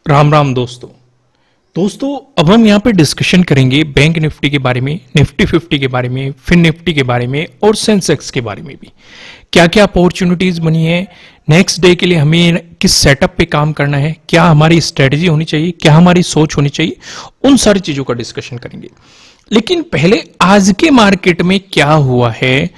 राम राम दोस्तों अब हम यहाँ पे डिस्कशन करेंगे बैंक निफ्टी के बारे में, निफ्टी 50 के बारे में, फिन निफ्टी के बारे में और सेंसेक्स के बारे में भी। क्या क्या अपॉर्चुनिटीज बनी है, नेक्स्ट डे के लिए हमें किस सेटअप पे काम करना है, क्या हमारी स्ट्रेटजी होनी चाहिए, क्या हमारी सोच होनी चाहिए, उन सारी चीजों का डिस्कशन करेंगे। लेकिन पहले आज के मार्केट में क्या हुआ है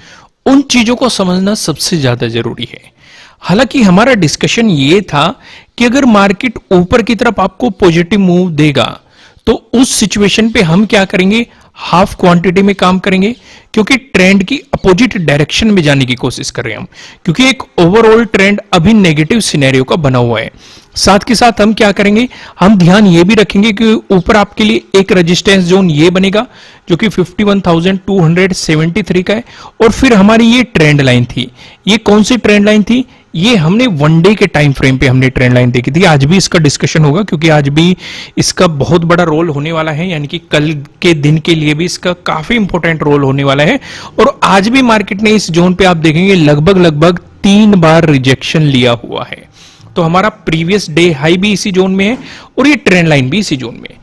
उन चीजों को समझना सबसे ज्यादा जरूरी है। हालांकि हमारा डिस्कशन ये था कि अगर मार्केट ऊपर की तरफ आपको पॉजिटिव मूव देगा तो उस सिचुएशन पे हम क्या करेंगे, हाफ क्वांटिटी में काम करेंगे, क्योंकि ट्रेंड की अपोजिट डायरेक्शन में जाने की कोशिश कर रहे हैं हम, क्योंकि एक ओवरऑल ट्रेंड अभी नेगेटिव सिनेरियो का बना हुआ है। साथ के साथ हम क्या करेंगे, हम ध्यान ये भी रखेंगे कि ऊपर आपके लिए एक रेजिस्टेंस जोन ये बनेगा जो कि 51,273 का है, और फिर हमारी ये ट्रेंड लाइन थी। ये कौन सी ट्रेंड लाइन थी, ये हमने वन डे के टाइम फ्रेम पे हमने ट्रेंड लाइन देखी थी। आज भी इसका डिस्कशन होगा क्योंकि आज भी इसका बहुत बड़ा रोल होने वाला है, यानी कि कल के दिन के लिए भी इसका काफी इंपॉर्टेंट रोल होने वाला है। और आज भी मार्केट ने इस जोन पे आप देखेंगे लगभग 3 बार रिजेक्शन लिया हुआ है। तो हमारा प्रीवियस डे हाई भी इसी जोन में है और ये ट्रेंड लाइन भी इसी जोन में है।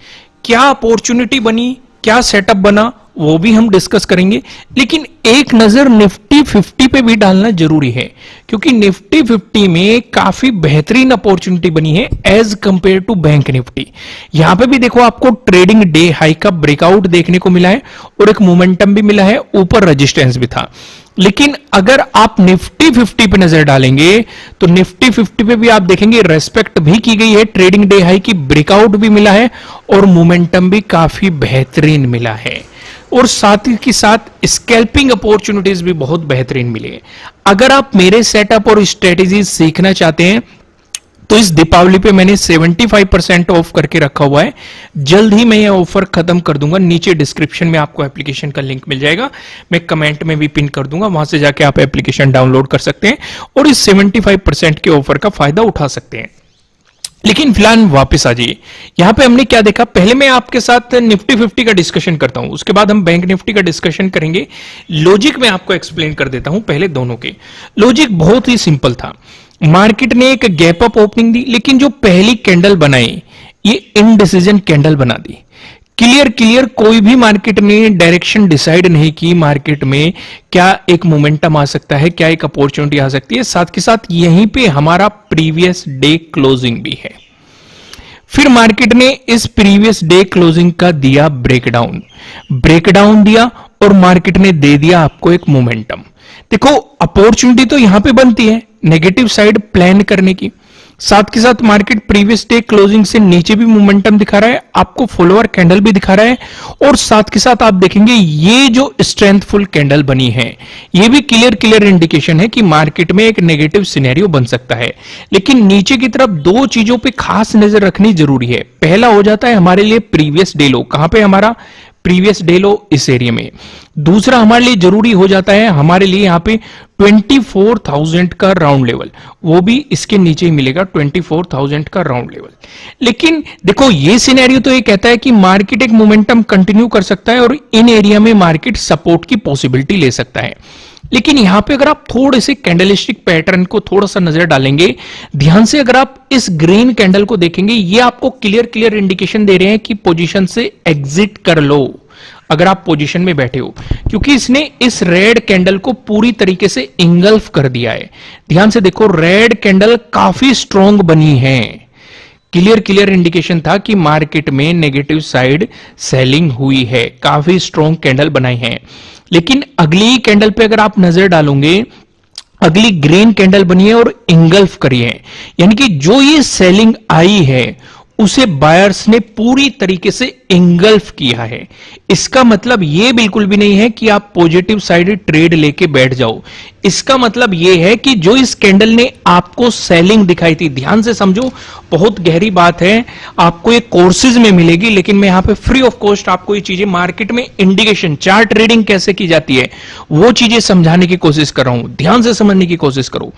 क्या अपॉर्चुनिटी बनी, क्या सेटअप बना, वो भी हम डिस्कस करेंगे। लेकिन एक नजर निफ्टी 50 पे भी डालना जरूरी है, क्योंकि निफ्टी 50 में काफी बेहतरीन अपॉर्चुनिटी बनी है as compare to Bank Nifty. यहां पे भी देखो आपको ट्रेडिंग डे हाई का ब्रेकआउट देखने को मिला है और एक मोमेंटम भी मिला है, ऊपर रेजिस्टेंस भी था। लेकिन अगर आप निफ्टी 50 पे नजर डालेंगे तो निफ्टी 50 पे भी आप देखेंगे रेस्पेक्ट भी की गई है, ट्रेडिंग डे हाई की ब्रेकआउट भी मिला है और मोमेंटम भी काफी बेहतरीन मिला है, और साथ ही के साथ स्कैल्पिंग अपॉर्चुनिटीज भी बहुत बेहतरीन मिली है। अगर आप मेरे सेटअप और स्ट्रेटेजीज सीखना चाहते हैं तो इस दीपावली पे मैंने 75% ऑफ करके रखा हुआ है। जल्द ही मैं ये ऑफर खत्म कर दूंगा। नीचे डिस्क्रिप्शन में आपको एप्लीकेशन का लिंक मिल जाएगा, मैं कमेंट में भी पिन कर दूंगा, वहां से जाके आप एप्लीकेशन डाउनलोड कर सकते हैं और इस 75% के ऑफर का फायदा उठा सकते हैं। लेकिन फिलहाल वापस आ जाइए, यहां पे हमने क्या देखा। पहले मैं आपके साथ निफ्टी 50 का डिस्कशन करता हूं, उसके बाद हम बैंक निफ्टी का डिस्कशन करेंगे। लॉजिक मैं आपको एक्सप्लेन कर देता हूं पहले दोनों के। लॉजिक बहुत ही सिंपल था। मार्केट ने एक गैप अप ओपनिंग दी, लेकिन जो पहली कैंडल बनाई ये इनडिसीजन कैंडल बना दी। क्लियर कोई भी मार्केट ने डायरेक्शन डिसाइड नहीं की मार्केट में क्या एक मोमेंटम आ सकता है, क्या एक अपॉर्चुनिटी आ सकती है। साथ के साथ यहीं पे हमारा प्रीवियस डे क्लोजिंग भी है। फिर मार्केट ने इस प्रीवियस डे क्लोजिंग का दिया ब्रेकडाउन दिया और मार्केट ने दे दिया आपको एक मोमेंटम। देखो अपॉर्चुनिटी तो यहां पे बनती है नेगेटिव साइड प्लान करने की। साथ के साथ मार्केट प्रीवियस डे क्लोजिंग से नीचे भी मोमेंटम दिखा रहा है, आपको फॉलोअर कैंडल भी दिखा रहा है, और साथ के साथ आप देखेंगे ये जो स्ट्रेंथफुल कैंडल बनी है ये भी क्लियर इंडिकेशन है कि मार्केट में एक नेगेटिव सिनेरियो बन सकता है। लेकिन नीचे की तरफ दो चीजों पे खास नजर रखनी जरूरी है। पहला हो जाता है हमारे लिए प्रीवियस डे लो, कहां पे हमारा प्रीवियस डे लो इस एरिया में। दूसरा हमारे लिए जरूरी हो जाता है हमारे लिए यहां पे 24,000 का राउंड लेवल, वो भी इसके नीचे ही मिलेगा 24,000 का राउंड लेवल। लेकिन देखो ये सिनेरियो तो ये कहता है कि मार्केट एक मोमेंटम कंटिन्यू कर सकता है और इन एरिया में मार्केट सपोर्ट की पॉसिबिलिटी ले सकता है। लेकिन यहां पे अगर आप थोड़े से कैंडलिस्टिक पैटर्न को थोड़ा सा नजर डालेंगे ध्यान से, अगर आप इस ग्रीन कैंडल को देखेंगे ये आपको क्लियर इंडिकेशन दे रहे हैं कि पोजीशन से एग्जिट कर लो अगर आप पोजीशन में बैठे हो, क्योंकि इसने इस रेड कैंडल को पूरी तरीके से इंगल्फ कर दिया है। ध्यान से देखो रेड कैंडल काफी स्ट्रॉन्ग बनी है, क्लियर इंडिकेशन था कि मार्केट में नेगेटिव साइड सेलिंग हुई है, काफी स्ट्रॉन्ग कैंडल बनाई है। लेकिन अगली कैंडल पे अगर आप नजर डालोगे, अगली ग्रीन कैंडल बनी है और इंगल्फ करी है, यानी कि जो ये सेलिंग आई है उसे बायर्स ने पूरी तरीके से इंगल्फ किया है। इसका मतलब यह बिल्कुल भी नहीं है कि आप पॉजिटिव साइड ट्रेड लेके बैठ जाओ। इसका मतलब यह है कि जो इस कैंडल ने आपको सेलिंग दिखाई थी, ध्यान से समझो, बहुत गहरी बात है, आपको ये कोर्सेज में मिलेगी, लेकिन मैं यहां पे फ्री ऑफ कॉस्ट आपको ये चीजें मार्केट में इंडिकेशन चार्ट ट्रेडिंग कैसे की जाती है वो चीजें समझाने की कोशिश कर रहा हूं। ध्यान से समझने की कोशिश करो।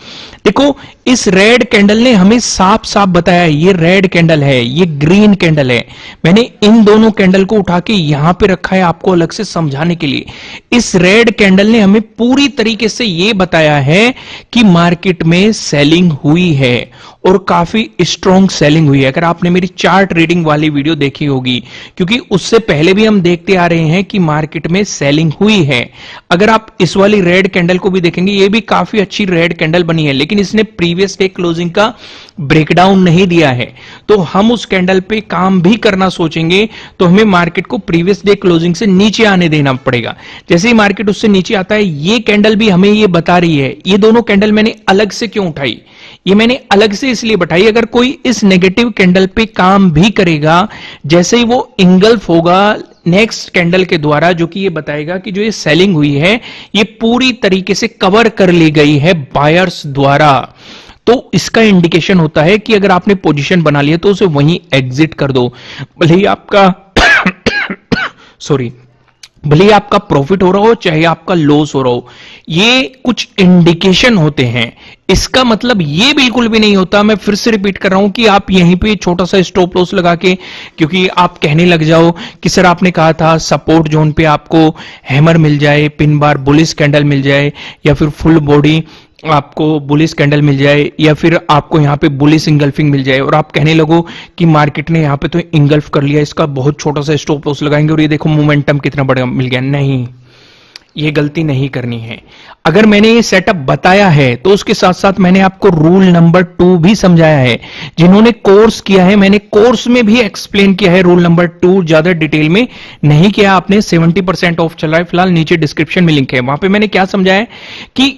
देखो इस रेड कैंडल ने हमें साफ बताया ये रेड कैंडल है, ये ग्रीन कैंडल है। मैंने इन दोनों कैंडल को उठा के यहां पे रखा है आपको अलग से समझाने के लिए। इस रेड कैंडल ने हमें पूरी तरीके से ये बताया है कि मार्केट में सेलिंग हुई है और काफी स्ट्रॉन्ग सेलिंग हुई है। अगर आपने मेरी चार्ट रीडिंग वाली वीडियो देखी होगी, क्योंकि उससे पहले भी हम देखते आ रहे हैं कि मार्केट में सेलिंग हुई है। अगर आप इस वाली रेड कैंडल को भी देखेंगे, ये भी काफी अच्छी रेड कैंडल बनी है, लेकिन इसने प्रीवियस डे क्लोजिंग का ब्रेकडाउन नहीं दिया है। तो हम उस कैंडल पे काम भी करना सोचेंगे तो हमें मार्केट को प्रीवियस डे क्लोजिंग से नीचे आने देना पड़ेगा। जैसे ही मार्केट उससे नीचे आता है, ये कैंडल भी हमें ये बता रही है। ये दोनों कैंडल मैंने अलग से क्यों उठाई? ये मैंने अलग से इसलिए बताई, अगर कोई इस नेगेटिव कैंडल पे काम भी करेगा, जैसे ही वो इंगल्फ होगा नेक्स्ट कैंडल के द्वारा, जो कि ये बताएगा कि जो ये सेलिंग हुई है ये पूरी तरीके से कवर कर ली गई है बायर्स द्वारा, तो इसका इंडिकेशन होता है कि अगर आपने पोजीशन बना लिया तो उसे वहीं एग्जिट कर दो। भले ही आपका भले ही आपका प्रॉफिट हो रहा हो चाहे आपका लॉस हो रहा हो, ये कुछ इंडिकेशन होते हैं। इसका मतलब ये बिल्कुल भी नहीं होता, मैं फिर से रिपीट कर रहा हूं, कि आप यहीं पे छोटा सा स्टॉप लॉस लगा के, क्योंकि आप कहने लग जाओ कि सर आपने कहा था सपोर्ट जोन पे आपको हैमर मिल जाए, पिन बार बुलिश कैंडल मिल जाए, या फिर फुल बॉडी आपको बुलिश कैंडल मिल जाए, या फिर आपको यहां पे बुलिश इंगल्फिंग मिल जाए, और आप कहने लगो कि मार्केट ने यहां पे तो इंगल्फ कर लिया, इसका बहुत छोटा सा स्टॉप लॉस लगाएंगे और ये देखो मोमेंटम कितना बड़ा मिल गया। नहीं, ये गलती नहीं करनी है। अगर मैंने ये सेटअप बताया है तो उसके साथ साथ मैंने आपको रूल नंबर 2 भी समझाया है। जिन्होंने कोर्स किया है, मैंने कोर्स में भी एक्सप्लेन किया है रूल नंबर 2, ज्यादा डिटेल में नहीं किया आपने। 70% ऑफ चल रहा है फिलहाल, नीचे डिस्क्रिप्शन में लिंक है, वहां पे मैंने क्या समझाया कि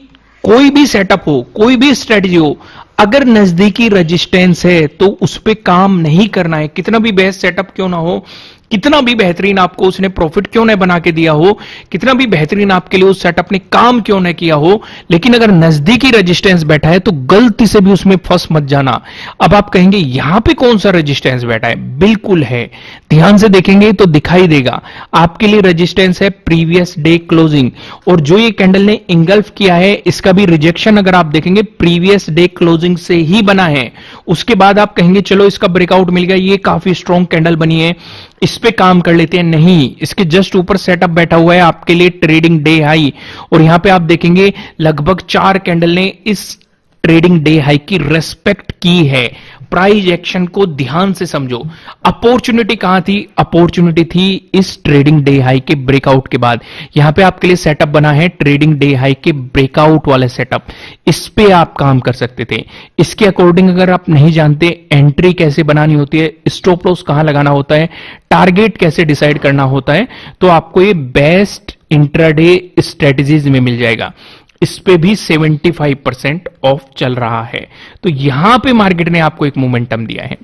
कोई भी सेटअप हो, कोई भी स्ट्रेटजी हो, अगर नजदीकी रेजिस्टेंस है तो उस पर काम नहीं करना है। कितना भी बेस्ट सेटअप क्यों ना हो, कितना भी बेहतरीन आपको उसने प्रॉफिट क्यों न बना के दिया हो, कितना भी बेहतरीन आपके लिए उस सेटअप ने काम क्यों न किया हो, लेकिन अगर नजदीकी रेजिस्टेंस बैठा है तो गलती से भी उसमें फंस मत जाना। अब आप कहेंगे यहां पे कौन सा रेजिस्टेंस बैठा है? बिल्कुल है, ध्यान से देखेंगे तो दिखाई देगा। आपके लिए रेजिस्टेंस है प्रीवियस डे क्लोजिंग, और जो ये कैंडल ने इंगल्फ किया है इसका भी रिजेक्शन अगर आप देखेंगे प्रीवियस डे क्लोजिंग से ही बना है। उसके बाद आप कहेंगे चलो इसका ब्रेकआउट मिल गया, ये काफी स्ट्रॉन्ग कैंडल बनी है, इस पे काम कर लेते हैं। नहीं, इसके जस्ट ऊपर सेटअप बैठा हुआ है आपके लिए ट्रेडिंग डे हाई, और यहां पे आप देखेंगे लगभग 4 कैंडल ने इस ट्रेडिंग डे हाई की रेस्पेक्ट की है। प्राइस एक्शन को ध्यान से समझो। अपॉर्चुनिटी कहां थी? अपॉर्चुनिटी थी इस ट्रेडिंग डे हाई के ब्रेकआउट के बाद। यहां पे आपके लिए सेटअप बना है ट्रेडिंग डे हाई के ब्रेकआउट वाले सेटअप, इस पे आप काम कर सकते थे। इसके अकॉर्डिंग अगर आप नहीं जानते एंट्री कैसे बनानी होती है, स्टॉप लॉस कहां लगाना होता है, टारगेट कैसे डिसाइड करना होता है, तो आपको ये बेस्ट इंट्राडे स्ट्रेटजीज में मिल जाएगा। इस पे भी 75% ऑफ चल रहा है, तो यहां पे मार्केट ने आपको एक मोमेंटम दिया है।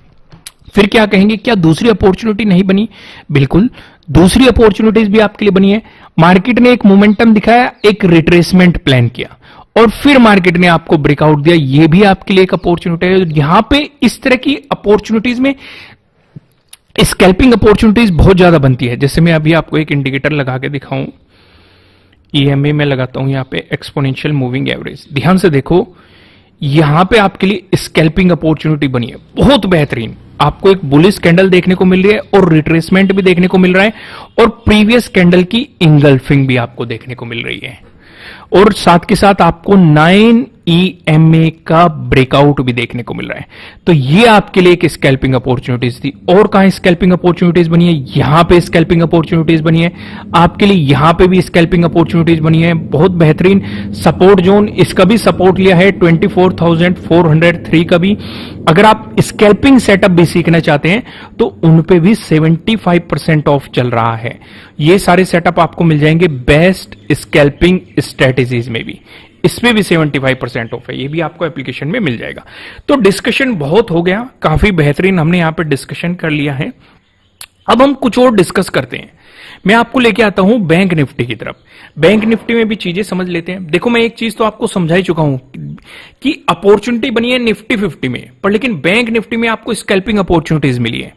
फिर क्या कहेंगे, क्या दूसरी अपॉर्चुनिटी नहीं बनी? बिल्कुल, दूसरी अपॉर्चुनिटीज भी आपके लिए बनी है। मार्केट ने एक मोमेंटम दिखाया, एक रिट्रेसमेंट प्लान किया, और फिर मार्केट ने आपको ब्रेकआउट दिया, ये भी आपके लिए एक अपॉर्चुनिटी है। यहां पे इस तरह की अपॉर्चुनिटीज में स्कैल्पिंग अपॉर्चुनिटीज बहुत ज्यादा बनती है। जैसे मैं अभी आपको एक इंडिकेटर लगा के दिखाऊं, EMA में लगाता हूं यहां पे एक्सपोनेंशियल मूविंग एवरेज, ध्यान से देखो, यहां पे आपके लिए स्कैल्पिंग अपॉर्चुनिटी बनी है बहुत बेहतरीन। आपको एक बुलिश कैंडल देखने को मिल रही है और रिट्रेसमेंट भी देखने को मिल रहा है, और प्रीवियस कैंडल की इंगल्फिंग भी आपको देखने को मिल रही है, और साथ के साथ आपको 9 EMA का ब्रेकआउट भी देखने को मिल रहा है। तो ये आपके लिए एक स्कैल्पिंग अपॉर्चुनिटीज थी। और कहां स्कैल्पिंग अपॉर्चुनिटीज बनी है? यहां पे स्कैल्पिंग अपॉर्चुनिटीज बनी है आपके लिए, यहां पे भी स्कैल्पिंग अपॉर्चुनिटीज बनी है। बहुत बेहतरीन सपोर्ट जोन, इसका भी सपोर्ट लिया है 24,403 का भी। अगर आप स्कैल्पिंग सेटअप भी सीखना चाहते हैं तो उन पे भी 75% ऑफ चल रहा है। ये सारे सेटअप आपको मिल जाएंगे बेस्ट स्कैल्पिंग स्ट्रेटेजीज में भी, इसमें भी 75% ऑफ है, ये भी आपको एप्लीकेशन में मिल जाएगा। तो डिस्कशन बहुत हो गया, काफी बेहतरीन हमने यहां पे डिस्कशन कर लिया है। अब हम कुछ और डिस्कस करते हैं। मैं आपको लेके आता हूं बैंक निफ्टी की तरफ। बैंक निफ्टी में भी चीजें समझ लेते हैं। देखो, मैं एक चीज तो आपको समझा ही चुका हूं कि अपॉर्चुनिटी बनी है निफ्टी 50 में, पर लेकिन बैंक निफ्टी में आपको स्कैल्पिंग अपॉर्चुनिटीज मिली है।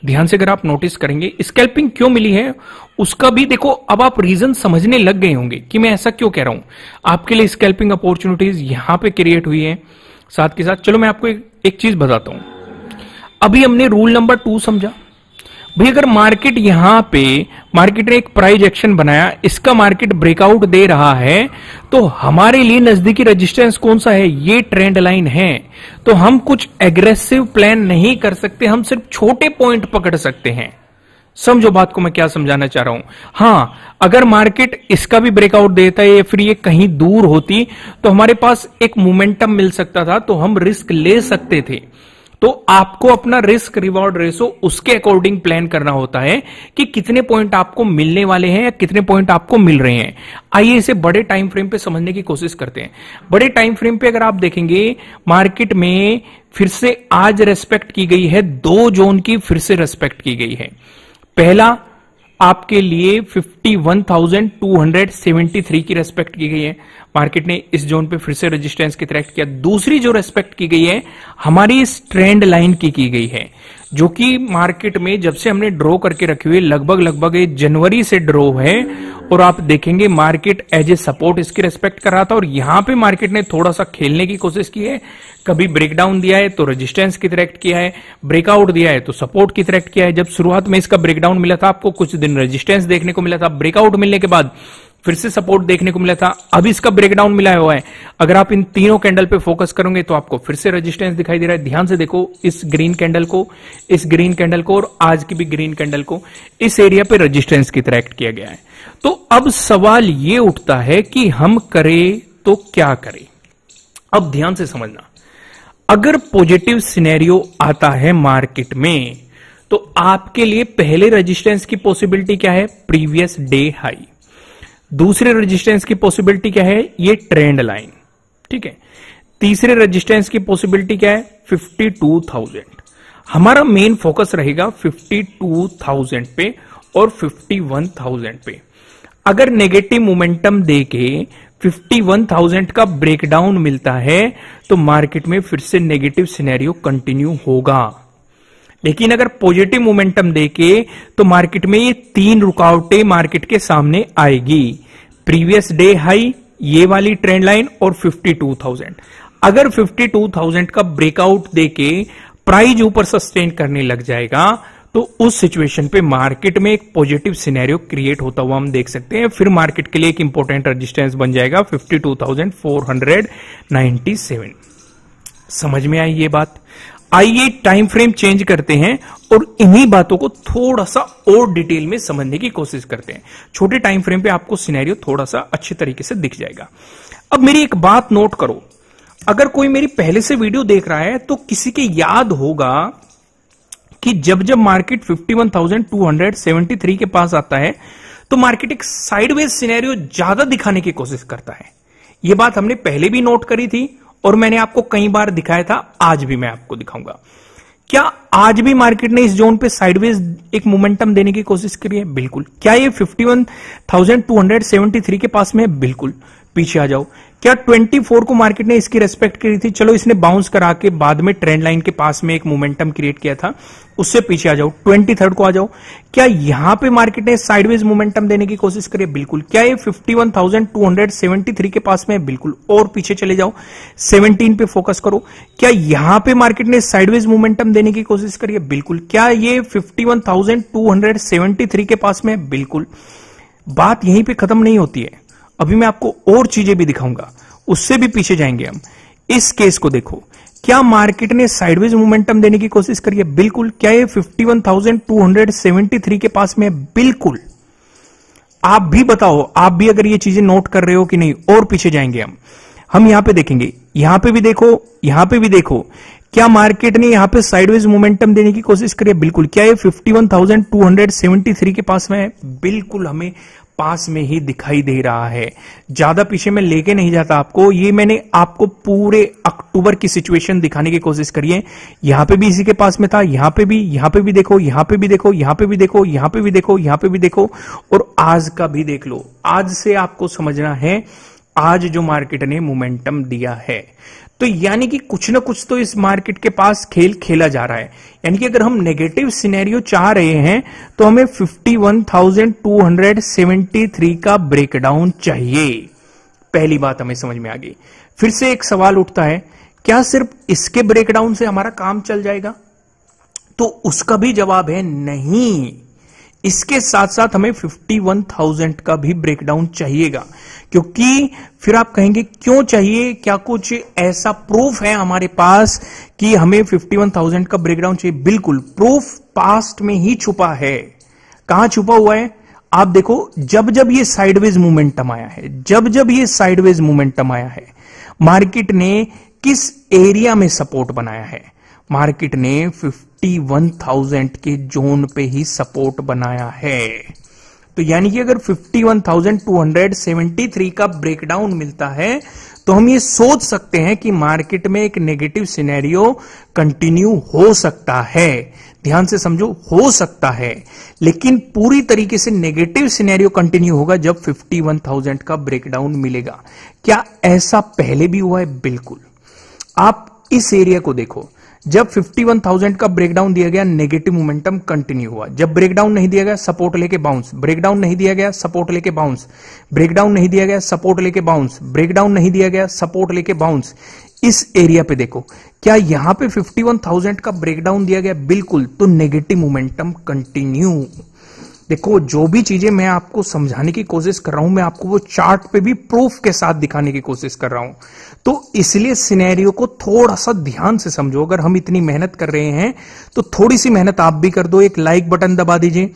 ध्यान से अगर आप नोटिस करेंगे स्कैल्पिंग क्यों मिली है उसका भी देखो, अब आप रीजन समझने लग गए होंगे कि मैं ऐसा क्यों कह रहा हूं। आपके लिए स्कैल्पिंग अपॉर्चुनिटीज यहां पे क्रिएट हुई है। साथ के साथ चलो मैं आपको एक चीज बताता हूं। अभी हमने रूल नंबर 2 समझा। भाई अगर मार्केट यहां पे मार्केट ने एक प्राइस एक्शन बनाया, इसका मार्केट ब्रेकआउट दे रहा है, तो हमारे लिए नजदीकी रेजिस्टेंस कौन सा है? ये ट्रेंड लाइन है। तो हम कुछ एग्रेसिव प्लान नहीं कर सकते, हम सिर्फ छोटे पॉइंट पकड़ सकते हैं। समझो बात को मैं क्या समझाना चाह रहा हूं। हां, अगर मार्केट इसका भी ब्रेकआउट देता है या फिर ये कहीं दूर होती तो हमारे पास एक मोमेंटम मिल सकता था, तो हम रिस्क ले सकते थे। तो आपको अपना रिस्क रिवॉर्ड रेशो उसके अकॉर्डिंग प्लान करना होता है कि कितने पॉइंट आपको मिलने वाले हैं या कितने पॉइंट आपको मिल रहे हैं। आइए इसे बड़े टाइम फ्रेम पे समझने की कोशिश करते हैं। बड़े टाइम फ्रेम पे अगर आप देखेंगे, मार्केट में फिर से आज रेस्पेक्ट की गई है, 2 जोन की फिर से रेस्पेक्ट की गई है। पहला आपके लिए 51,273 की रेस्पेक्ट की गई है, मार्केट ने इस जोन पे फिर से रेजिस्टेंस की तरह किया। दूसरी जो रेस्पेक्ट की गई है हमारी इस ट्रेंड लाइन की गई है, जो कि मार्केट में जब से हमने ड्रॉ करके रखी हुई लगभग जनवरी से ड्रॉ है। और आप देखेंगे मार्केट एज ए सपोर्ट इसकी रेस्पेक्ट कर रहा था, और यहां पे मार्केट ने थोड़ा सा खेलने की कोशिश की है। कभी ब्रेकडाउन दिया है तो रेजिस्टेंस की तरह किया है, ब्रेकआउट दिया है तो सपोर्ट की तरह किया है। जब शुरुआत में इसका ब्रेकडाउन मिला था, आपको कुछ दिन रेजिस्टेंस देखने को मिला था, ब्रेकआउट मिलने के बाद फिर से सपोर्ट देखने को मिला था, अब इसका ब्रेकडाउन मिला हुआ है। अगर आप इन तीनों कैंडल पे फोकस करोगे तो आपको फिर से रेजिस्टेंस दिखाई दे रहा है। ध्यान से देखो, इस ग्रीन कैंडल को, इस ग्रीन कैंडल को, और आज की भी ग्रीन कैंडल को इस एरिया पे रेजिस्टेंस की तरह एक्ट किया गया है। तो अब सवाल ये उठता है कि हम करें तो क्या करें। अब ध्यान से समझना, अगर पॉजिटिव सिनेरियो आता है मार्केट में, तो आपके लिए पहले रेजिस्टेंस की पॉसिबिलिटी क्या है? Previous day high. दूसरे रेजिस्टेंस की पॉसिबिलिटी क्या है? ये ट्रेंड लाइन, ठीक है। तीसरे रेजिस्टेंस की पॉसिबिलिटी क्या है? 52,000। हमारा मेन फोकस रहेगा 52,000 पे और 51,000 पे। अगर नेगेटिव मोमेंटम देके 51,000 का ब्रेकडाउन मिलता है तो मार्केट में फिर से नेगेटिव सिनेरियो कंटिन्यू होगा। लेकिन अगर पॉजिटिव मोमेंटम देके तो मार्केट में ये 3 रुकावटें मार्केट के सामने आएगी, प्रीवियस डे हाई, ये वाली ट्रेंड लाइन और 52,000। अगर 52,000 का ब्रेकआउट देके प्राइस ऊपर सस्टेन करने लग जाएगा तो उस सिचुएशन पे मार्केट में एक पॉजिटिव सिनेरियो क्रिएट होता हुआ हम देख सकते हैं। फिर मार्केट के लिए एक इंपॉर्टेंट रेजिस्टेंस बन जाएगा 52,497। समझ में आई ये बात? आइए टाइम फ्रेम चेंज करते हैं और इन्हीं बातों को थोड़ा सा और डिटेल में समझने की कोशिश करते हैं। छोटे टाइम फ्रेम पे आपको सिनेरियो थोड़ा सा अच्छे तरीके से दिख जाएगा। अब मेरी एक बात नोट करो, अगर कोई मेरी पहले से वीडियो देख रहा है तो किसी के याद होगा कि जब जब मार्केट 51,273 के पास आता है तो मार्केट एक साइडवेज सिनेरियो ज्यादा दिखाने की कोशिश करता है। यह बात हमने पहले भी नोट करी थी और मैंने आपको कई बार दिखाया था, आज भी मैं आपको दिखाऊंगा। क्या आज भी मार्केट ने इस जोन पे साइडवेज एक मोमेंटम देने की कोशिश करी है? बिल्कुल। क्या ये 51,273 के पास में है? बिल्कुल। पीछे आ जाओ, क्या 24 को मार्केट ने इसकी रेस्पेक्ट करी थी? चलो इसने बाउंस करा के बाद में ट्रेंड लाइन के पास में एक मोमेंटम क्रिएट किया था, उससे पीछे आ जाओ। 23 को आ जाओ, क्या यहां पे मार्केट ने साइडवेज मोमेंटम देने की कोशिश करी? बिल्कुल। क्या ये 51,273 के पास में? बिल्कुल। और पीछे चले जाओ, 17 पे फोकस करो, क्या यहां पे मार्केट ने साइडवेज मोमेंटम देने की कोशिश करी है? बिल्कुल। क्या ये 51,273 के पास में? बिल्कुल। बात यहीं पे खत्म नहीं होती है, अभी मैं आपको और चीजें भी दिखाऊंगा, उससे भी पीछे जाएंगे हम। इस केस को देखो, क्या मार्केट ने साइडवेज मोमेंटम देने की कोशिश करी है? बिल्कुल। क्या ये 51,273 के पास में? बिल्कुल। आप भी बताओ, आप भी अगर ये चीजें नोट कर रहे हो कि नहीं। और पीछे जाएंगे हम यहां पे देखेंगे, यहां पे भी देखो, यहां पे भी देखो, क्या मार्केट ने यहां पे साइडवेज मोमेंटम देने की कोशिश करी है? बिल्कुल। क्या ये 51,273 के पास में है? बिल्कुल, हमें पास में ही दिखाई दे रहा है। ज्यादा पीछे में लेके नहीं जाता आपको, ये मैंने आपको पूरे अक्टूबर की सिचुएशन दिखाने की कोशिश करी है। यहां पे भी इसी के पास में था, यहां पे भी देखो, यहां पे भी देखो, यहां पे भी देखो, यहां पे भी देखो, यहां पे भी देखो, और आज का भी देख लो। आज से आपको समझना है, आज जो मार्केट ने मोमेंटम दिया है, तो यानी कि कुछ ना कुछ तो इस मार्केट के पास खेल खेला जा रहा है। यानी कि अगर हम नेगेटिव सिनेरियो चाह रहे हैं तो हमें 51,273 का ब्रेकडाउन चाहिए। पहली बात हमें समझ में आ गई। फिर से एक सवाल उठता है, क्या सिर्फ इसके ब्रेकडाउन से हमारा काम चल जाएगा? तो उसका भी जवाब है नहीं। इसके साथ साथ हमें 51,000 का भी ब्रेकडाउन चाहिएगा, क्योंकि फिर आप कहेंगे क्यों चाहिए, क्या कुछ ऐसा प्रूफ है हमारे पास कि हमें 51,000 का ब्रेकडाउन चाहिए? बिल्कुल, प्रूफ पास्ट में ही छुपा है। कहां छुपा हुआ है? आप देखो, जब जब ये साइडवेज मोमेंटम आया है, जब जब ये साइडवेज मोमेंटम आया है, मार्केट ने किस एरिया में सपोर्ट बनाया है? मार्केट ने 51,000 के जोन पे ही सपोर्ट बनाया है। तो यानी कि अगर 51,273 का ब्रेकडाउन मिलता है तो हम ये सोच सकते हैं कि मार्केट में एक नेगेटिव सिनेरियो कंटिन्यू हो सकता है। ध्यान से समझो, हो सकता है, लेकिन पूरी तरीके से नेगेटिव सिनेरियो कंटिन्यू होगा जब 51,000 का ब्रेकडाउन मिलेगा। क्या ऐसा पहले भी हुआ है? बिल्कुल। आप इस एरिया को देखो, जब 51,000 का ब्रेकडाउन दिया गया, नेगेटिव मोमेंटम कंटिन्यू हुआ। जब ब्रेकडाउन नहीं दिया गया, सपोर्ट लेके बाउंस, ब्रेकडाउन नहीं दिया गया, सपोर्ट लेके बाउंस, ब्रेकडाउन नहीं दिया गया, सपोर्ट लेके बाउंस, ब्रेकडाउन नहीं दिया गया, सपोर्ट लेके बाउंस। इस एरिया पे देखो, क्या यहां पे 51,000 का ब्रेकडाउन दिया गया? बिल्कुल। तो नेगेटिव मोमेंटम कंटिन्यू। देखो, जो भी चीजें मैं आपको समझाने की कोशिश कर रहा हूं, मैं आपको वो चार्ट पे भी प्रूफ के साथ दिखाने की कोशिश कर रहा हूं। तो इसलिए सिनेरियो को थोड़ा सा ध्यान से समझो। अगर हम इतनी मेहनत कर रहे हैं तो थोड़ी सी मेहनत आप भी कर दो। एक लाइक बटन दबा दीजिए,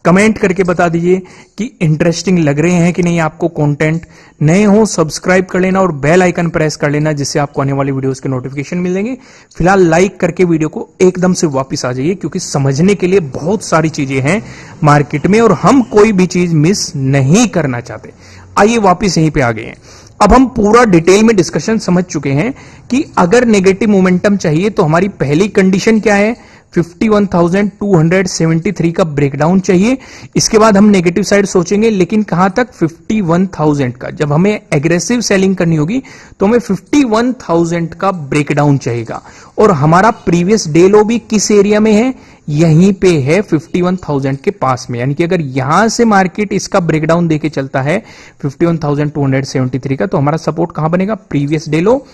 कमेंट करके बता दीजिए कि इंटरेस्टिंग लग रहे हैं कि नहीं आपको कंटेंट। नए हो सब्सक्राइब कर लेना और बेल आइकन प्रेस कर लेना, जिससे आपको आने वाली वीडियोस के नोटिफिकेशन मिल जाएंगे। फिलहाल लाइक करके वीडियो को एकदम से वापस आ जाइए, क्योंकि समझने के लिए बहुत सारी चीजें हैं मार्केट में और हम कोई भी चीज मिस नहीं करना चाहते। आइए वापिस यहीं पे आ गए हैं। अब हम पूरा डिटेल में डिस्कशन समझ चुके हैं कि अगर नेगेटिव मोमेंटम चाहिए तो हमारी पहली कंडीशन क्या है? 51,273 का ब्रेकडाउन चाहिए। इसके बाद हम नेगेटिव साइड सोचेंगे, लेकिन कहां तक? 51,000 का। जब हमें एग्रेसिव सेलिंग करनी होगी तो हमें 51,000 का ब्रेकडाउन चाहिएगा। और हमारा प्रीवियस डे लो भी किस एरिया में है? यहीं पे है, 51,000 के पास में। यानी कि अगर यहां से मार्केट इसका ब्रेकडाउन देके चलता है 51,273 का, तो हमारा सपोर्ट कहां बनेगा? प्रीवियस डे लो,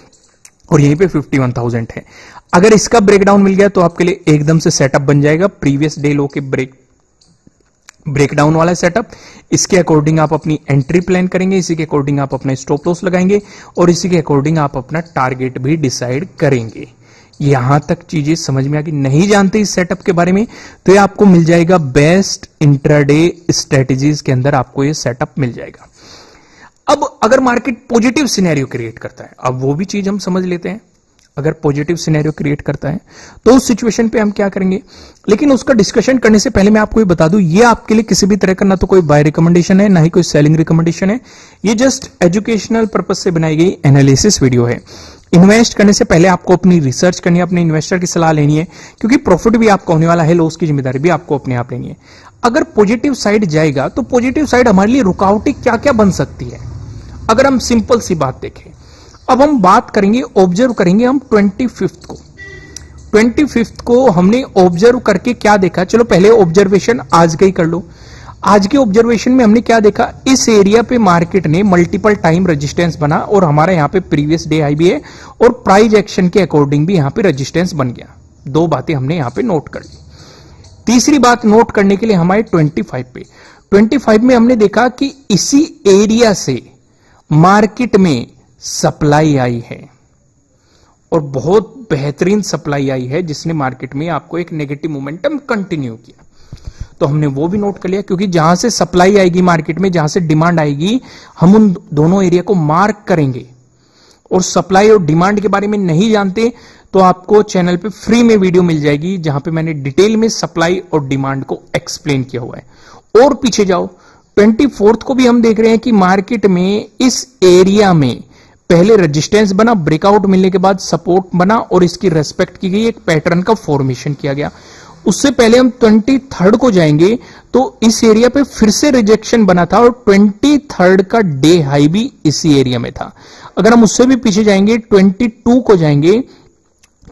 और यहीं पे 51,000 है। अगर इसका ब्रेकडाउन मिल गया तो आपके लिए एकदम से सेटअप बन जाएगा, प्रीवियस डे लो के ब्रेकडाउन वाला सेटअप। इसके अकॉर्डिंग आप अपनी एंट्री प्लान करेंगे, इसी के अकॉर्डिंग आप अपना स्टॉप लॉस लगाएंगे और इसी के अकॉर्डिंग आप अपना टारगेट भी डिसाइड करेंगे। यहां तक चीजें समझ में आ गई? नहीं जानते इस सेटअप के बारे में तो ये आपको मिल जाएगा बेस्ट इंट्राडे स्ट्रेटेजीज के अंदर, आपको ये सेटअप मिल जाएगा। अब अगर मार्केट पॉजिटिव सिनेरियो क्रिएट करता है, अब वो भी चीज हम समझ लेते हैं। अगर पॉजिटिव सिनेरियो क्रिएट करता है तो उस सिचुएशन पे हम क्या करेंगे, लेकिन उसका डिस्कशन करने से पहले मैं आपको ये बता दूं, ये आपके लिए किसी भी तरह का ना तो कोई बाय रिकमेंडेशन है, ना ही कोई सेलिंग रिकमेंडेशन है। ये जस्ट एजुकेशनल पर्पज से बनाई गई एनालिसिस वीडियो है। इन्वेस्ट करने से पहले आपको अपनी रिसर्च करनी है, अपने इन्वेस्टर की सलाह लेनी है, क्योंकि प्रॉफिट भी आपका होने वाला है, लॉस की जिम्मेदारी भी आपको अपने आप लेनी है। अगर पॉजिटिव साइड जाएगा तो पॉजिटिव साइड हमारे लिए रुकावटें क्या क्या बन सकती है, अगर हम सिंपल सी बात देखें। अब हम बात करेंगे, ऑब्जर्व करेंगे हम 25th को हमने ऑब्जर्व करके क्या देखा। चलो पहले ऑब्जर्वेशन आज का ही कर लो। आज के ऑब्जर्वेशन में हमने क्या देखा, इस एरिया पे मार्केट ने मल्टीपल टाइम रेजिस्टेंस बना और हमारा यहां पे प्रीवियस डे हाई भी है और प्राइस एक्शन के अकॉर्डिंग भी यहां पे रेजिस्टेंस बन गया। दो बातें हमने यहां पे नोट कर ली। तीसरी बात नोट करने के लिए हमारे 25 में हमने देखा कि इसी एरिया से मार्केट में सप्लाई आई है और बहुत बेहतरीन सप्लाई आई है, जिसने मार्केट में आपको एक नेगेटिव मोमेंटम कंटिन्यू किया। तो हमने वो भी नोट कर लिया, क्योंकि जहां से सप्लाई आएगी मार्केट में, जहां से डिमांड आएगी, हम उन दोनों एरिया को मार्क करेंगे। और सप्लाई और डिमांड के बारे में नहीं जानते तो आपको चैनल पे फ्री में वीडियो मिल जाएगी, जहां पे मैंने डिटेल में सप्लाई और डिमांड को एक्सप्लेन किया हुआ है। और पीछे जाओ, 24th को भी हम देख रहे हैं कि मार्केट में इस एरिया में पहले रेजिस्टेंस बना, ब्रेकआउट मिलने के बाद सपोर्ट बना और इसकी रेस्पेक्ट की गई, एक पैटर्न का फॉर्मेशन किया गया। उससे पहले हम 23rd को जाएंगे तो इस एरिया पे फिर से रिजेक्शन बना था और 23rd का डे हाई भी इसी एरिया में था। अगर हम उससे भी पीछे जाएंगे, 22 को जाएंगे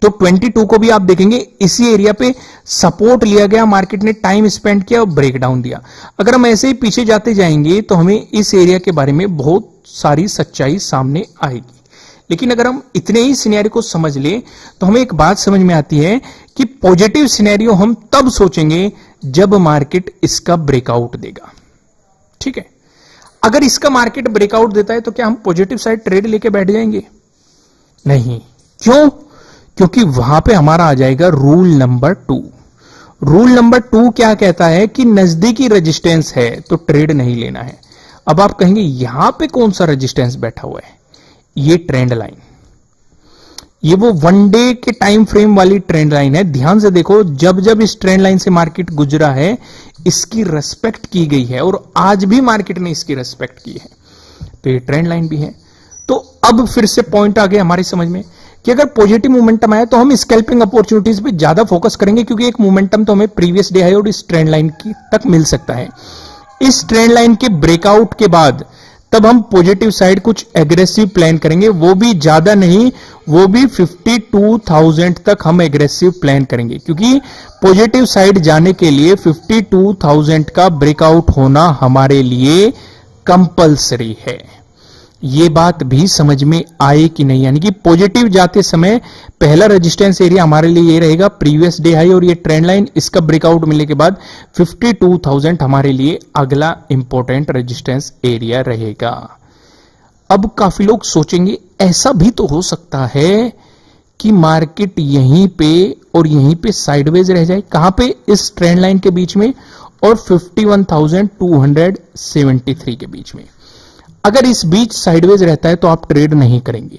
तो 22 को भी आप देखेंगे इसी एरिया पे सपोर्ट लिया गया, मार्केट ने टाइम स्पेंड किया और ब्रेकडाउन दिया। अगर हम ऐसे ही पीछे जाते जाएंगे तो हमें इस एरिया के बारे में बहुत सारी सच्चाई सामने आएगी। लेकिन अगर हम इतने ही सिनेरियो को समझ ले तो हमें एक बात समझ में आती है कि पॉजिटिव सिनेरियो हम तब सोचेंगे जब मार्केट इसका ब्रेकआउट देगा। ठीक है, अगर इसका मार्केट ब्रेकआउट देता है तो क्या हम पॉजिटिव साइड ट्रेड लेके बैठ जाएंगे? नहीं। क्यों? क्योंकि वहां पे हमारा आ जाएगा रूल नंबर 2। रूल नंबर 2 क्या कहता है कि नजदीकी रेजिस्टेंस है तो ट्रेड नहीं लेना है। अब आप कहेंगे यहां पे कौन सा रेजिस्टेंस बैठा हुआ है? ये ट्रेंड लाइन, ये वो वन डे के टाइम फ्रेम वाली ट्रेंड लाइन है। ध्यान से देखो, जब जब इस ट्रेंड लाइन से मार्केट गुजरा है इसकी रेस्पेक्ट की गई है और आज भी मार्केट ने इसकी रेस्पेक्ट की है, तो ये ट्रेंड लाइन भी है। तो अब फिर से पॉइंट आ गया हमारी समझ में कि अगर पॉजिटिव मोमेंटम आया तो हम स्कैल्पिंग अपॉर्चुनिटीज पे ज्यादा फोकस करेंगे, क्योंकि एक मोमेंटम तो हमें प्रीवियस डे हाई और इस ट्रेंड लाइन की तक मिल सकता है। इस ट्रेंड लाइन के ब्रेकआउट के बाद तब हम पॉजिटिव साइड कुछ एग्रेसिव प्लान करेंगे, वो भी ज्यादा नहीं, वो भी 52,000 तक हम एग्रेसिव प्लान करेंगे, क्योंकि पॉजिटिव साइड जाने के लिए 52,000 का ब्रेकआउट होना हमारे लिए कंपलसरी है। ये बात भी समझ में आए कि नहीं? यानी कि पॉजिटिव जाते समय पहला रेजिस्टेंस एरिया हमारे लिए ये रहेगा प्रीवियस डे हाई और ये ट्रेंड लाइन, इसका ब्रेकआउट मिलने के बाद 52,000 हमारे लिए अगला इंपॉर्टेंट रेजिस्टेंस एरिया रहेगा। अब काफी लोग सोचेंगे ऐसा भी तो हो सकता है कि मार्केट यहीं पे और यहीं पे साइडवेज रह जाए। कहां पे? इस ट्रेंड लाइन के बीच में और 51,273 के बीच में। अगर इस बीच साइडवेज रहता है तो आप ट्रेड नहीं करेंगे,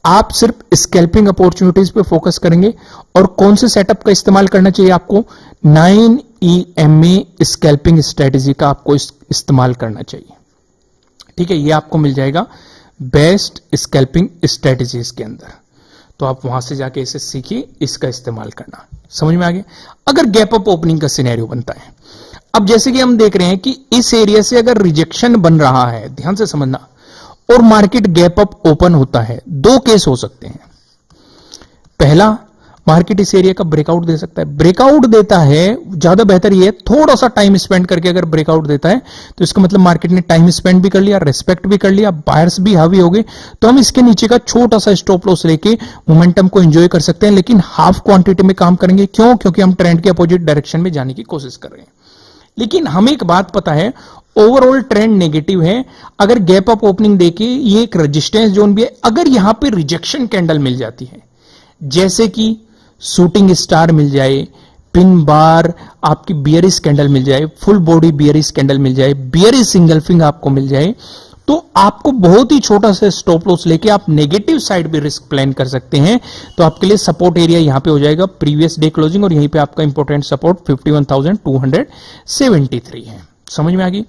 आप सिर्फ स्कैल्पिंग अपॉर्चुनिटीज पे फोकस करेंगे। और कौन से सेटअप का इस्तेमाल करना चाहिए आपको? 9 EMA स्कैल्पिंग स्ट्रेटेजी का आपको इस्तेमाल करना चाहिए। ठीक है, ये आपको मिल जाएगा बेस्ट स्कैल्पिंग स्ट्रेटेजीज के अंदर, तो आप वहां से जाके इसे सीखिए, इसका इस्तेमाल करना। समझ में आ गया? अगर गैप अप ओपनिंग का सिनेरियो बनता है, अब जैसे कि हम देख रहे हैं कि इस एरिया से अगर रिजेक्शन बन रहा है, ध्यान से समझना, और मार्केट गैप अप ओपन होता है, दो केस हो सकते हैं। पहला, मार्केट इस एरिया का ब्रेकआउट दे सकता है। ब्रेकआउट देता है, ज्यादा बेहतर ये है थोड़ा सा टाइम स्पेंड करके अगर ब्रेकआउट देता है तो इसका मतलब मार्केट ने टाइम स्पेंड भी कर लिया, रेस्पेक्ट भी कर लिया, बायर्स भी हावी हो गए, तो हम इसके नीचे का छोटा सा स्टॉप लॉस लेके मोमेंटम को एंजॉय कर सकते हैं, लेकिन हाफ क्वांटिटी में काम करेंगे। क्यों? क्योंकि हम ट्रेंड के अपोजिट डायरेक्शन में जाने की कोशिश कर रहे हैं। लेकिन हमें एक बात पता है, ओवरऑल ट्रेंड नेगेटिव है। अगर गैप अप ओपनिंग देके ये एक रेजिस्टेंस जोन भी है, अगर यहां पे रिजेक्शन कैंडल मिल जाती है, जैसे कि शूटिंग स्टार मिल जाए, पिन बार आपकी बियरिश कैंडल मिल जाए, फुल बॉडी बियरिश कैंडल मिल जाए, बियरिश इंगल्फिंग आपको मिल जाए, तो आपको बहुत ही छोटा सा स्टॉप लॉस लेके आप नेगेटिव साइड भी रिस्क प्लान कर सकते हैं। तो आपके लिए सपोर्ट एरिया यहां पे हो जाएगा प्रीवियस डे क्लोजिंग, और यहीं पे आपका इंपॉर्टेंट सपोर्ट 51,273 है। समझ में आ गई?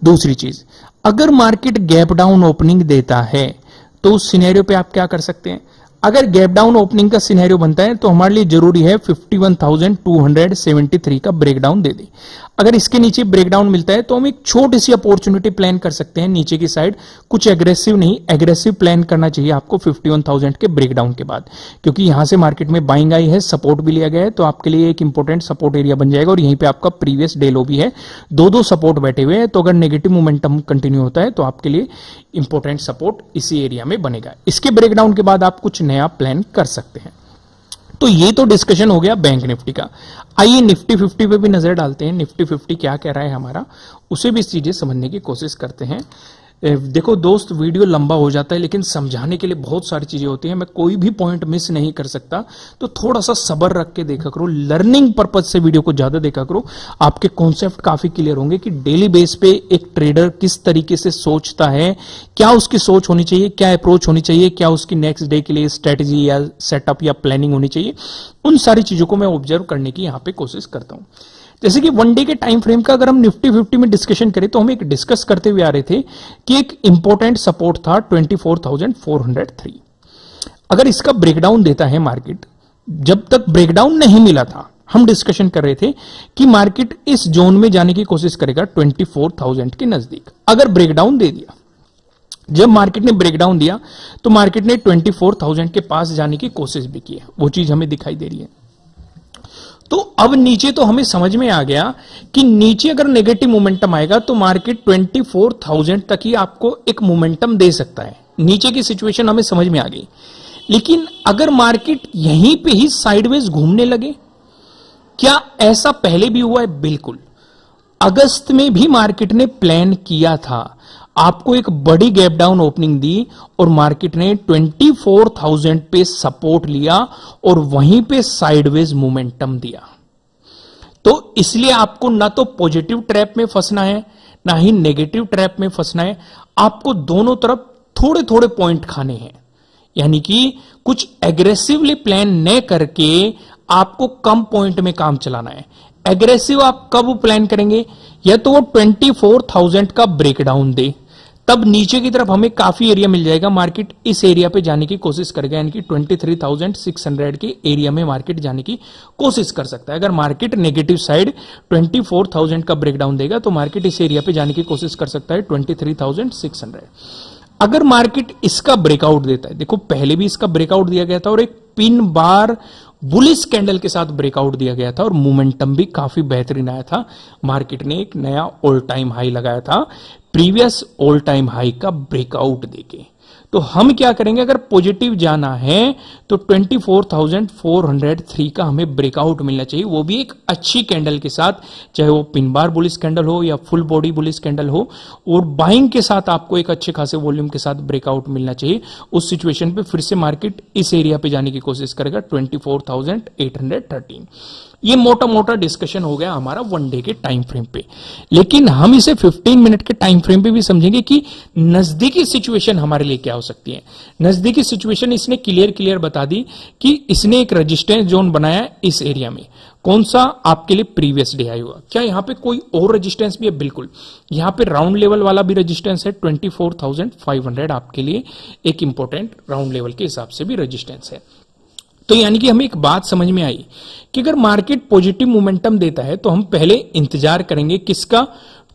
दूसरी चीज, अगर मार्केट गैप डाउन ओपनिंग देता है तो उस सिनेरियो पे आप क्या कर सकते हैं? अगर गैप डाउन ओपनिंग का सिनेरियो बनता है तो हमारे लिए जरूरी है 51,273 का ब्रेकडाउन दे दे। अगर इसके नीचे ब्रेकडाउन मिलता है तो हम एक छोटी सी अपॉर्चुनिटी प्लान कर सकते हैं नीचे की साइड, कुछ एग्रेसिव नहीं, एग्रेसिव प्लान करना चाहिए आपको 51,000 के ब्रेकडाउन के बाद, क्योंकि यहां से मार्केट में बाइंग आई है, सपोर्ट भी लिया गया है, तो आपके लिए एक इंपॉर्टेंट सपोर्ट एरिया बन जाएगा। और यहीं पे आपका प्रीवियस डे लो भी है, दो सपोर्ट बैठे हुए हैं, तो अगर नेगेटिव मोमेंटम कंटिन्यू होता है तो आपके लिए इंपॉर्टेंट सपोर्ट इसी एरिया में बनेगा। इसके ब्रेकडाउन के बाद आप कुछ नया प्लान कर सकते हैं। तो ये तो डिस्कशन हो गया बैंक निफ्टी का। आइए निफ्टी 50 पे भी नजर डालते हैं, निफ्टी 50 क्या कह रहा है हमारा, उसे भी चीजें समझने की कोशिश करते हैं। देखो दोस्त, वीडियो लंबा हो जाता है लेकिन समझाने के लिए बहुत सारी चीजें होती हैं, मैं कोई भी पॉइंट मिस नहीं कर सकता, तो थोड़ा सा सब्र रख के देखा करो, लर्निंग पर्पज से वीडियो को ज्यादा देखा करो, आपके कॉन्सेप्ट काफी क्लियर होंगे कि डेली बेस पे एक ट्रेडर किस तरीके से सोचता है, क्या उसकी सोच होनी चाहिए, क्या अप्रोच होनी चाहिए, क्या उसकी नेक्स्ट डे के लिए स्ट्रेटेजी या सेटअप या प्लानिंग होनी चाहिए, उन सारी चीजों को मैं ऑब्जर्व करने की यहां पे कोशिश करता हूं। जैसे कि वन डे के टाइम फ्रेम का अगर हम निफ्टी 50 में डिस्कशन करें तो हम एक डिस्कस करते हुए आ रहे थे कि एक इंपॉर्टेंट सपोर्ट था 24,403। अगर इसका ब्रेकडाउन देता है मार्केट, जब तक ब्रेकडाउन नहीं मिला था हम डिस्कशन कर रहे थे कि मार्केट इस जोन में जाने की कोशिश करेगा 24,000 के नजदीक। अगर ब्रेकडाउन दे दिया, जब मार्केट ने ब्रेकडाउन दिया तो मार्केट ने 24,000 के पास जाने की कोशिश भी की है, वो चीज हमें दिखाई दे रही है। तो अब नीचे तो हमें समझ में आ गया कि नीचे अगर नेगेटिव मोमेंटम आएगा तो मार्केट 24,000 तक ही आपको एक मोमेंटम दे सकता है नीचे की सिचुएशन हमें समझ में आ गई। लेकिन अगर मार्केट यहीं पे ही साइडवेज घूमने लगे, क्या ऐसा पहले भी हुआ है? बिल्कुल। अगस्त में भी मार्केट ने प्लान किया था, आपको एक बड़ी गैप डाउन ओपनिंग दी और मार्केट ने 24,000 पे सपोर्ट लिया और वहीं पे साइडवेज मोमेंटम दिया। तो इसलिए आपको ना तो पॉजिटिव ट्रैप में फंसना है, ना ही नेगेटिव ट्रैप में फंसना है। आपको दोनों तरफ थोड़े थोड़े पॉइंट खाने हैं, यानी कि कुछ एग्रेसिवली प्लान न करके आपको कम पॉइंट में काम चलाना है। एग्रेसिव आप कब प्लान करेंगे? या तो वो 24,000 का ब्रेकडाउन दे, तब नीचे की तरफ हमें काफी एरिया मिल जाएगा, मार्केट इस एरिया पे जाने की कोशिश करेगा, यानी कि 23,600 के एरिया में मार्केट जाने की कोशिश कर सकता है। अगर मार्केट नेगेटिव साइड 24,000 का ब्रेकडाउन देगा तो मार्केट इस एरिया पे जाने की कोशिश कर सकता है 23,600। अगर मार्केट इसका ब्रेकआउट देता है, देखो पहले भी इसका ब्रेकआउट दिया गया था और एक पिन बार बुलिश कैंडल के साथ ब्रेकआउट दिया गया था और मोमेंटम भी काफी बेहतरीन आया था। मार्केट ने एक नया ऑल टाइम हाई लगाया था प्रीवियस ऑल टाइम हाई का ब्रेकआउट देके। तो हम क्या करेंगे? अगर पॉजिटिव जाना है तो 24,403 का हमें ब्रेकआउट मिलना चाहिए, वो भी एक अच्छी कैंडल के साथ, चाहे वो पिन बार बुलिश कैंडल हो या फुल बॉडी बुलिश कैंडल हो, और बाइंग के साथ आपको एक अच्छे खासे वॉल्यूम के साथ ब्रेकआउट मिलना चाहिए। उस सिचुएशन पे फिर से मार्केट इस एरिया पे जाने की कोशिश करेगा 24,813। ये मोटा मोटा डिस्कशन हो गया हमारा वन डे के टाइम फ्रेम पे, लेकिन हम इसे 15 मिनट के टाइम फ्रेम पे भी समझेंगे कि नजदीकी सिचुएशन हमारे लिए क्या हो सकती है। नजदीकी सिचुएशन इसने क्लियर बता दी कि इसने एक रेजिस्टेंस जोन बनाया इस एरिया में। कौन सा? आपके लिए प्रीवियस डे हाई हुआ। क्या यहां पे कोई और रेजिस्टेंस भी है? बिल्कुल। यहां पे राउंड लेवल वाला भी रेजिस्टेंस है 24,500, आपके लिए एक इंपॉर्टेंट राउंड लेवल के हिसाब से भी रेजिस्टेंस है। तो यानी कि हमें एक बात समझ में आई कि अगर मार्केट पॉजिटिव मोमेंटम देता है तो हम पहले इंतजार करेंगे किसका?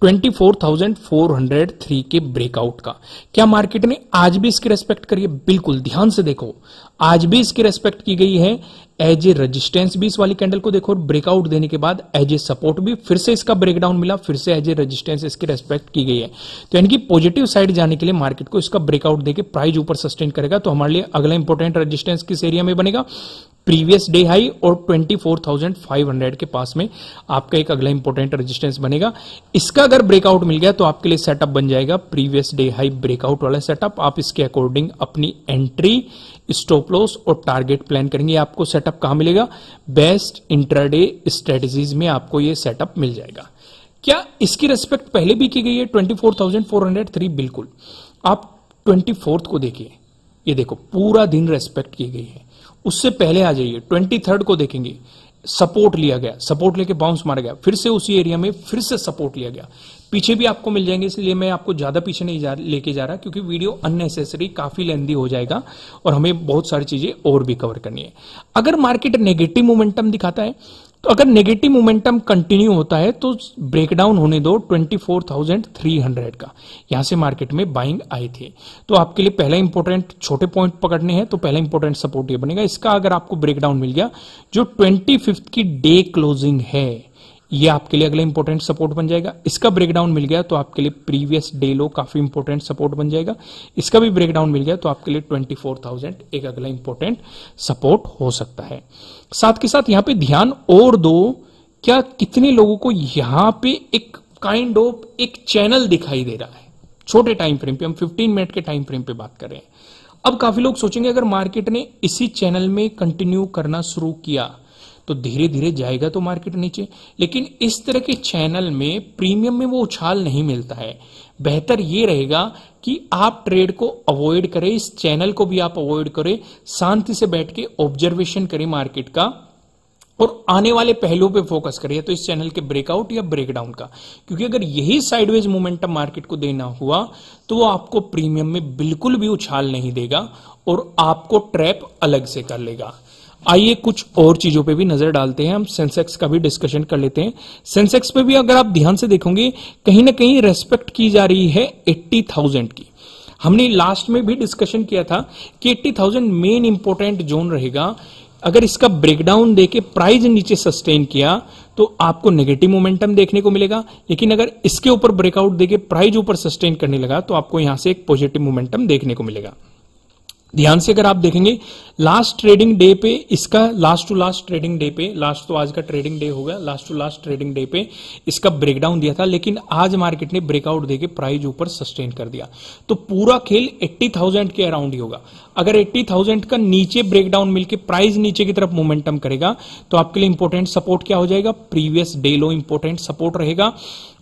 24,403 के ब्रेकआउट का। क्या मार्केट ने आज भी इसकी रेस्पेक्ट करी है? बिल्कुल। ध्यान से देखो, आज भी इसकी रेस्पेक्ट की गई है। एज ए रेजिस्टेंस भी इस वाली कैंडल को देखो, और ब्रेकआउट देने के बाद एज ए सपोर्ट भी फिर से इसका ब्रेकडाउन मिला, फिर से एज ए रेजिस्टेंस इसकी रेस्पेक्ट की गई है। तो यानी कि पॉजिटिव साइड जाने के लिए मार्केट को इसका ब्रेकआउट देके प्राइस ऊपर सस्टेन करेगा। तो हमारे लिए अगला इंपॉर्टेंट रेजिस्टेंस किस एरिया में बनेगा? प्रीवियस डे हाई और 24,500 के पास में आपका एक अगला इंपॉर्टेंट रेजिस्टेंस बनेगा। इसका अगर ब्रेकआउट मिल गया तो आपके लिए सेटअप बन जाएगा प्रीवियस डे हाई ब्रेकआउट वाला सेटअप। आप इसके अकॉर्डिंग अपनी एंट्री, स्टॉप लॉस और टारगेट प्लान करेंगे। आपको सेटअप कहां मिलेगा? बेस्ट इंट्राडे स्ट्रेटजीज में आपको ये सेटअप मिल जाएगा। क्या इसकी रेस्पेक्ट पहले भी की गई है 24,403? बिल्कुल। आप 24th को देखिए, ये देखो पूरा दिन रेस्पेक्ट की गई है। उससे पहले आ जाइए 23rd को देखेंगे, सपोर्ट लिया गया, सपोर्ट लेके बाउंस मारा गया, फिर से उसी एरिया में फिर से सपोर्ट लिया गया। पीछे भी आपको मिल जाएंगे, इसलिए मैं आपको ज्यादा पीछे नहीं लेके जा रहा, क्योंकि वीडियो अननेसेसरी काफी लेंदी हो जाएगा और हमें बहुत सारी चीजें और भी कवर करनी है। अगर मार्केट नेगेटिव मोमेंटम दिखाता है, तो अगर नेगेटिव मोमेंटम कंटिन्यू होता है तो ब्रेकडाउन होने दो 24,300 का। यहां से मार्केट में बाइंग आई थी। तो आपके लिए पहला इंपॉर्टेंट छोटे पॉइंट पकड़ने हैं, तो पहला इंपॉर्टेंट सपोर्ट ये बनेगा। इसका अगर आपको ब्रेकडाउन मिल गया, जो 25th की डे क्लोजिंग है, ये आपके लिए अगला इंपॉर्टेंट सपोर्ट बन जाएगा। इसका ब्रेकडाउन मिल गया तो आपके लिए प्रीवियस डे लो काफी इंपॉर्टेंट सपोर्ट बन जाएगा। इसका भी ब्रेकडाउन मिल गया तो आपके लिए 24,000 एक अगला इंपॉर्टेंट सपोर्ट हो सकता है। साथ के साथ यहां पे ध्यान और दो, क्या कितने लोगों को यहां पे एक काइंड ऑफ एक चैनल दिखाई दे रहा है छोटे टाइम फ्रेम पे? हम 15 मिनट के टाइम फ्रेम पे बात कर रहे हैं। अब काफी लोग सोचेंगे अगर मार्केट ने इसी चैनल में कंटिन्यू करना शुरू किया तो धीरे धीरे जाएगा तो मार्केट नीचे, लेकिन इस तरह के चैनल में प्रीमियम में वो उछाल नहीं मिलता है। बेहतर ये रहेगा कि आप ट्रेड को अवॉइड करें, इस चैनल को भी आप अवॉइड करें, शांति से बैठ के ऑब्जर्वेशन करें मार्केट का और आने वाले पहलुओं पे फोकस करिए, तो इस चैनल के ब्रेकआउट या ब्रेकडाउन का। क्योंकि अगर यही साइडवेज मोमेंटम मार्केट को देना हुआ तो वो आपको प्रीमियम में बिल्कुल भी उछाल नहीं देगा और आपको ट्रैप अलग से कर लेगा। आइए कुछ और चीजों पे भी नजर डालते हैं, हम सेंसेक्स का भी डिस्कशन कर लेते हैं। सेंसेक्स पे भी अगर आप ध्यान से देखोगे, कहीं ना कहीं रेस्पेक्ट की जा रही है 80,000 की। हमने लास्ट में भी डिस्कशन किया था कि 80,000 मेन इंपॉर्टेंट जोन रहेगा। अगर इसका ब्रेकडाउन देके प्राइस नीचे सस्टेन किया तो आपको नेगेटिव मोमेंटम देखने को मिलेगा, लेकिन अगर इसके ऊपर ब्रेकआउट देके प्राइस ऊपर सस्टेन करने लगा तो आपको यहां से एक पॉजिटिव मोमेंटम देखने को मिलेगा। ध्यान से अगर आप देखेंगे लास्ट ट्रेडिंग डे पे इसका last to last trading day पे, लास्ट तो आज का ट्रेडिंग डे होगा, last to last trading day पे इसका ब्रेकडाउन दिया था, लेकिन आज मार्केट ने ब्रेकआउट देके प्राइस ऊपर सस्टेन कर दिया। तो पूरा खेल 80,000 के अराउंड ही होगा। अगर 80,000 का नीचे ब्रेकडाउन मिलके प्राइस नीचे की तरफ मोमेंटम करेगा तो आपके लिए इंपॉर्टेंट सपोर्ट क्या हो जाएगा, प्रीवियस डे लो इंपॉर्टेंट सपोर्ट रहेगा।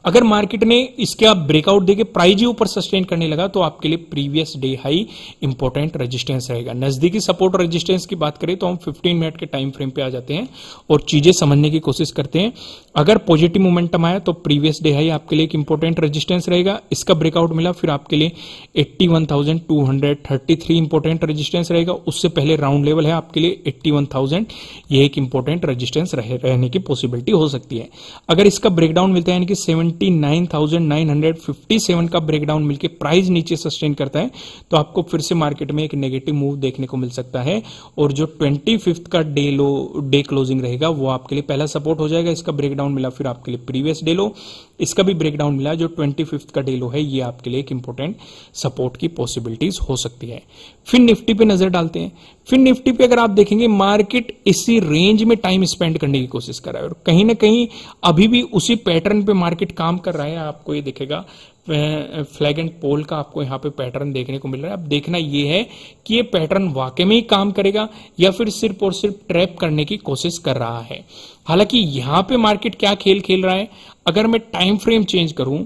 अगर मार्केट ने इसका ब्रेकआउट देके प्राइस ही ऊपर सस्टेन करने लगा तो आपके लिए previous day high important resistance रहेगा। नजदीकी सपोर्ट और रेजिस्टेंस की बात करें तो हम 15 मिनट के टाइम फ्रेम पे आ जाते हैं और चीजें समझने की कोशिश करते हैं। अगर पॉजिटिव मोमेंटम आया तो प्रीवियस डे हाई आपके लिए एक इंपॉर्टेंट रेजिस्टेंस रहेगा। इसका ब्रेकआउट मिला फिर आपके लिए 81,233 इंपॉर्टेंट रेजिस्टेंस रहेगा। उससे पहले राउंड लेवल है आपके लिए 81,000, ये एक इंपॉर्टेंट रेजिस्टेंस रहने की पॉसिबिलिटी हो सकती है। अगर इसका ब्रेकडाउन मिलता है यानी कि 79,957 का ब्रेकडाउन मिलके प्राइस नीचे सस्टेन करता है तो आपको फिर से मार्केट में एक नेगेटिव मूव देखने को मिल सकता है। और जो 25th का डे क्लोजिंग रहेगा वो आपके लिए पहला सपोर्ट हो जाएगा। इसका ब्रेकडाउन मिला फिर आपके लिए प्रीवियस डे लो, इसका भी ब्रेकडाउन मिला, जो 25th का डे लो है ये आपके लिए एक इंपॉर्टेंट सपोर्ट की पॉसिबिलिटीज हो सकती है। फिर निफ्टी पे नजर डालते हैं। फिर निफ्टी पे अगर आप देखेंगे मार्केट इसी रेंज में टाइम स्पेंड करने की कोशिश कर रहा है और कहीं ना कहीं अभी भी उसी पैटर्न पे मार्केट काम कर रहा है। आपको ये दिखेगा फ्लैग एंड पोल का आपको यहाँ पे पैटर्न देखने को मिल रहा है। अब देखना ये है कि ये पैटर्न वाकई में ही काम करेगा या फिर सिर्फ और सिर्फ ट्रैप करने की कोशिश कर रहा है। हालांकि यहां पे मार्केट क्या खेल खेल रहा है, अगर मैं टाइम फ्रेम चेंज करूं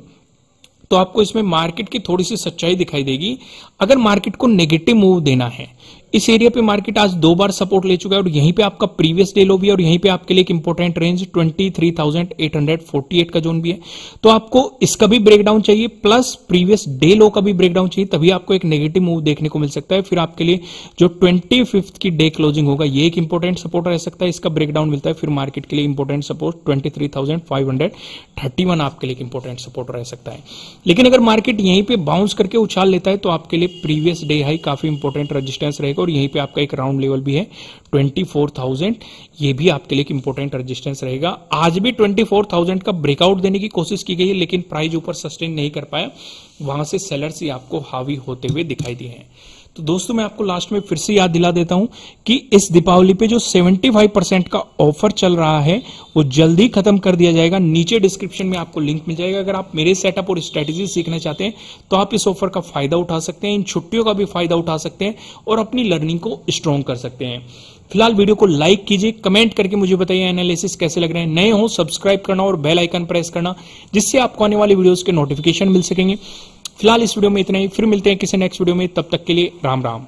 तो आपको इसमें मार्केट की थोड़ी सी सच्चाई दिखाई देगी। अगर मार्केट को नेगेटिव मूव देना है, इस एरिया पे मार्केट आज 2 बार सपोर्ट ले चुका है और यहीं पे आपका प्रीवियस डे लो भी है और यहीं पे आपके लिए एक इंपॉर्टेंट रेंज 23,848 का जोन भी है। तो आपको इसका भी ब्रेकडाउन चाहिए प्लस प्रीवियस डे लो का भी ब्रेकडाउन चाहिए, तभी आपको एक नेगेटिव मूव देखने को मिल सकता है। फिर आपके लिए जो 25th की डे क्लोजिंग होगा ये एक इंपॉर्टेंट सपोर्ट रह सकता है। इसका ब्रेकडाउन मिलता है फिर मार्केट के लिए इंपॉर्टेंट सपोर्ट 23,531 आपके लिए इंपॉर्टेंट सपोर्ट रह सकता है। लेकिन अगर मार्केट यहीं पे बाउंस करके उछाल लेता है तो आपके लिए प्रीवियस डे हाई काफी इंपॉर्टेंट रेजिस्टेंस रहेगा और यहीं पे आपका एक राउंड लेवल भी है 24,000, ये भी आपके लिए एक इंपॉर्टेंट रेजिस्टेंस रहेगा। आज भी 24,000 का ब्रेकआउट देने की कोशिश की गई है लेकिन प्राइस ऊपर सस्टेन नहीं कर पाया, वहां से सेलर्स ही आपको हावी होते हुए दिखाई दिए हैं। तो दोस्तों मैं आपको लास्ट में फिर से याद दिला देता हूं कि इस दीपावली पे जो 75% का ऑफर चल रहा है वो जल्दी खत्म कर दिया जाएगा। नीचे डिस्क्रिप्शन में आपको लिंक मिल जाएगा। अगर आप मेरे सेटअप और स्ट्रेटेजी सीखना चाहते हैं तो आप इस ऑफर का फायदा उठा सकते हैं, इन छुट्टियों का भी फायदा उठा सकते हैं और अपनी लर्निंग को स्ट्रॉन्ग कर सकते हैं। फिलहाल वीडियो को लाइक कीजिए, कमेंट करके मुझे बताइए एनालिसिस कैसे लग रहे हैं। नए हो सब्सक्राइब करना और बेल आइकन प्रेस करना जिससे आपको आने वाली वीडियोस के नोटिफिकेशन मिल सकेंगे। फिलहाल इस वीडियो में इतना ही, फिर मिलते हैं किसी नेक्स्ट वीडियो में, तब तक के लिए राम राम।